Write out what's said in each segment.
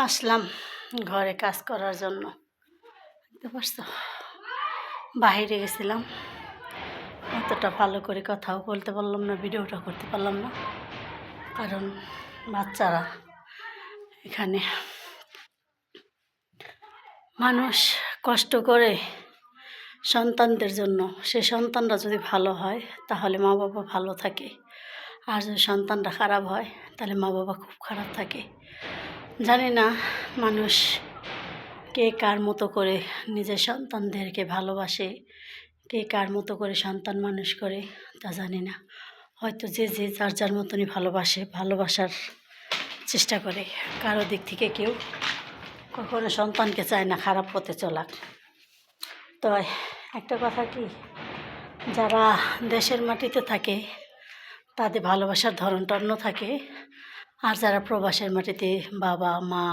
আসলাম ঘরে কাজ করার জন্য। বুঝতে পারছো, বাইরে গেছিলাম, অতটা ভালো করে কথাও বলতে পারলাম না, ভিডিওটা করতে পারলাম না, কারণ বাচ্চারা এখানে মানুষ কষ্ট করে সন্তানদের জন্য, সে সন্তানরা যদি ভালো হয় তাহলে মা বাবা ভালো থাকে, আর যদি সন্তানরা খারাপ হয় তাহলে মা বাবা খুব খারাপ থাকে। জানি না মানুষ কে কার মতো করে নিজের সন্তানদেরকে ভালোবাসে, কে কার মতো করে সন্তান মানুষ করে তা জানি না। হয়তো যে যে যার যার মতনই ভালোবাসার চেষ্টা করে। কারো দিক থেকে কেউ কখনো সন্তানকে চায় না খারাপ পথে চলাক। তো একটা কথা কি, যারা দেশের মাটিতে থাকে তাদের ভালোবাসার ধরনটা অন্য থাকে, আর যারা প্রবাসের মাটিতে বাবা মা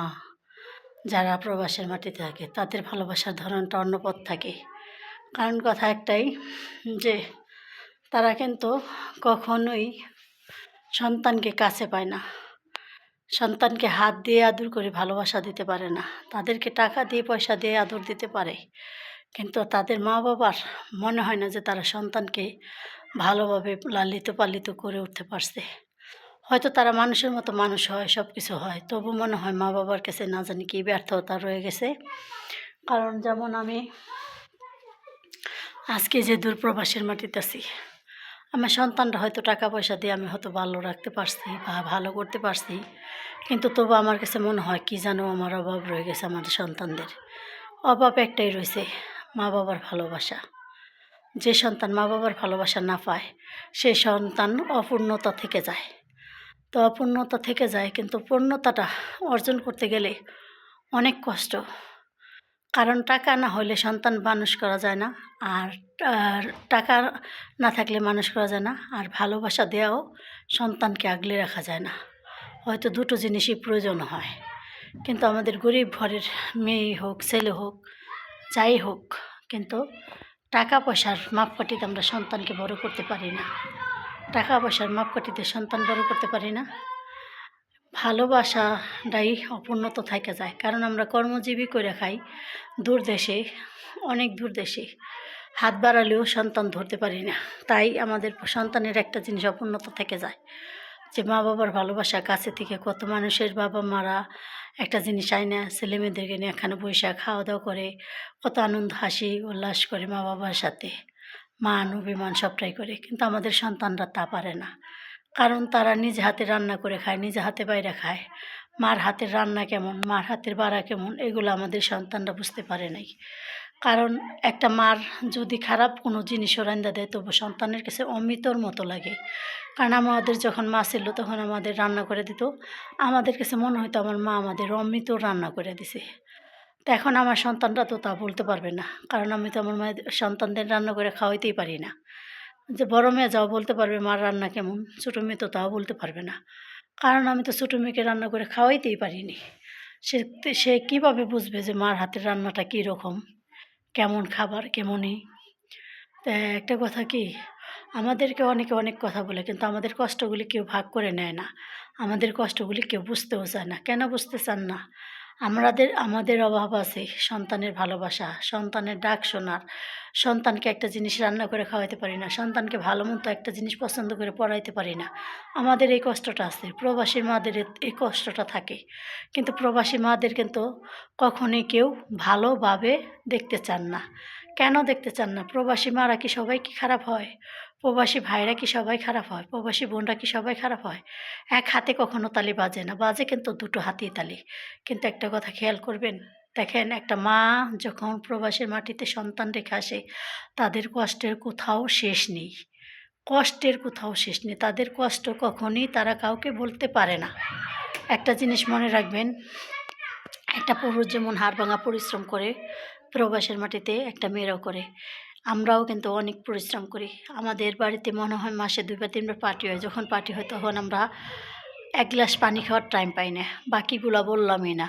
যারা প্রবাসের মাটিতে থাকে তাদের ভালোবাসার ধরনটা অন্য পথ থাকে। কারণ কথা একটাই, যে তারা কিন্তু কখনোই সন্তানকে কাছে পায় না, সন্তানকে হাত দিয়ে আদর করে ভালোবাসা দিতে পারে না। তাদেরকে টাকা দিয়ে পয়সা দিয়ে আদর দিতে পারে, কিন্তু তাদের মা বাবার মনে হয় না যে তারা সন্তানকে ভালোভাবে লালিত পালিত করে উঠতে পারছে। হয়তো তারা মানুষের মতো মানুষ হয়, সব কিছু হয়, তবু মনে হয় মা বাবার কাছে না জানি কি ব্যর্থতা রয়ে গেছে। কারণ যেমন আমি আজকে যে দূরপ্রবাসের মাটিতে আছি, আমার সন্তানরা হয়তো টাকা পয়সা দিয়ে আমি হয়তো ভালো রাখতে পারছি বা ভালো করতে পারছি, কিন্তু তবু আমার কাছে মনে হয় কি যেন আমার অভাব রয়ে গেছে। আমাদের সন্তানদের অভাব একটাই রয়েছে, মা বাবার ভালোবাসা। যে সন্তান মা বাবার ভালোবাসা না পায় সে সন্তান অপূর্ণতা থেকে যায়। তো অপূর্ণতা থেকে যায়, কিন্তু পূর্ণতাটা অর্জন করতে গেলে অনেক কষ্ট। কারণ টাকা না হলে সন্তান মানুষ করা যায় না, আর টাকা না থাকলে মানুষ করা যায় না, আর ভালোবাসা দেওয়াও সন্তানকে আগলে রাখা যায় না। হয়তো দুটো জিনিসই প্রয়োজন হয়, কিন্তু আমাদের গরিব ঘরের মেয়ে হোক ছেলে হোক যাই হোক, কিন্তু টাকা পয়সার মাপকাঠিতে আমরা সন্তানকে বড় করতে পারি না। টাকা পয়সার মাপকাঠিতে সন্তান বড় করতে পারি না। ভালোবাসাটাই অপূর্ণত থেকে যায়, কারণ আমরা কর্মজীবী করে খাই দূর দেশে, অনেক দূর দেশে, হাত বাড়ালেও সন্তান ধরতে পারি না। তাই আমাদের সন্তানের একটা জিনিস অপূর্ণতা থেকে যায়, যে মা বাবার ভালোবাসা কাছে থেকে কত মানুষের বাবা মারা একটা জিনিস আয় না, ছেলে মেয়েদেরকে নিয়ে এখানে বৈশা খাওয়া দাওয়া করে, কত আনন্দ হাসি উল্লাস করে মা বাবার সাথে, মান অভিমান সবটাই করে, কিন্তু আমাদের সন্তানরা তা পারে না। কারণ তারা নিজে হাতে রান্না করে খায়, নিজে হাতে বাইরে খায়। মার হাতের রান্না কেমন, মার হাতের বাড়া কেমন, এগুলো আমাদের সন্তানরা বুঝতে পারে নাই। কারণ একটা মার যদি খারাপ কোনো জিনিসও রান্না দেয় তবু সন্তানের কাছে অমৃতর মতো লাগে। কারণ আমাদের যখন মা ছিল তখন আমাদের রান্না করে দিত, আমাদের কাছে মনে হতো আমার মা আমাদের অমৃত রান্না করে দিছে। তো এখন আমার সন্তানরা তো তা বলতে পারবে না, কারণ আমি তো আমার মায়ের সন্তানদের রান্না করে খাওয়াইতেই পারি না। যে বড় মেয়ে যাও বলতে পারবে মার রান্না কেমন, ছোটো মেয়ে তো তাও বলতে পারবে না, কারণ আমি তো ছোটো মেয়েকে রান্না করে খাওয়াইতেই পারিনি। সে সে কীভাবে বুঝবে যে মার হাতের রান্নাটা কীরকম, কেমন খাবার কেমনই। তা একটা কথা কি, আমাদেরকে অনেকে অনেক কথা বলে, কিন্তু আমাদের কষ্টগুলি কেউ ভাগ করে নেয় না, আমাদের কষ্টগুলি কেউ বুঝতেও চায় না। কেন বুঝতে চান না? আমাদের অভাব আছে সন্তানের ভালোবাসা, সন্তানের ডাক শোনার। সন্তানকে একটা জিনিস রান্না করে খাওয়াইতে পারি না, সন্তানকে ভালো মতো একটা জিনিস পছন্দ করে পড়াইতে পারি না। আমাদের এই কষ্টটা আছে, প্রবাসী মাদের এই কষ্টটা থাকে, কিন্তু প্রবাসী মাদের কিন্তু কখনোই কেউ ভালোভাবে দেখতে চান না। কেন দেখতে চান না? প্রবাসী মারা কি সবাই কি খারাপ হয়? প্রবাসী ভাইরা কি সবাই খারাপ হয়? প্রবাসী বোনরা কি সবাই খারাপ হয়? এক হাতে কখনো তালি বাজে না, বাজে কিন্তু দুটো হাতেই তালি। কিন্তু একটা কথা খেয়াল করবেন, দেখেন একটা মা যখন প্রবাসের মাটিতে সন্তান রেখে আসে তাদের কষ্টের কোথাও শেষ নেই, কষ্টের কোথাও শেষ নেই। তাদের কষ্ট কখনই তারা কাউকে বলতে পারে না। একটা জিনিস মনে রাখবেন, একটা পুরুষ যেমন হাড়ভাঙা পরিশ্রম করে প্রবাসের মাটিতে একটা মেয়েরাও করে, আমরাও কিন্তু অনেক পরিশ্রম করি। আমাদের বাড়িতে মনে হয় মাসে 2বার 3বার পার্টি হয়, যখন পার্টি হয় তখন আমরা এক গ্লাস পানি খাওয়ার টাইম পাই না, বাকিগুলো বললামই না।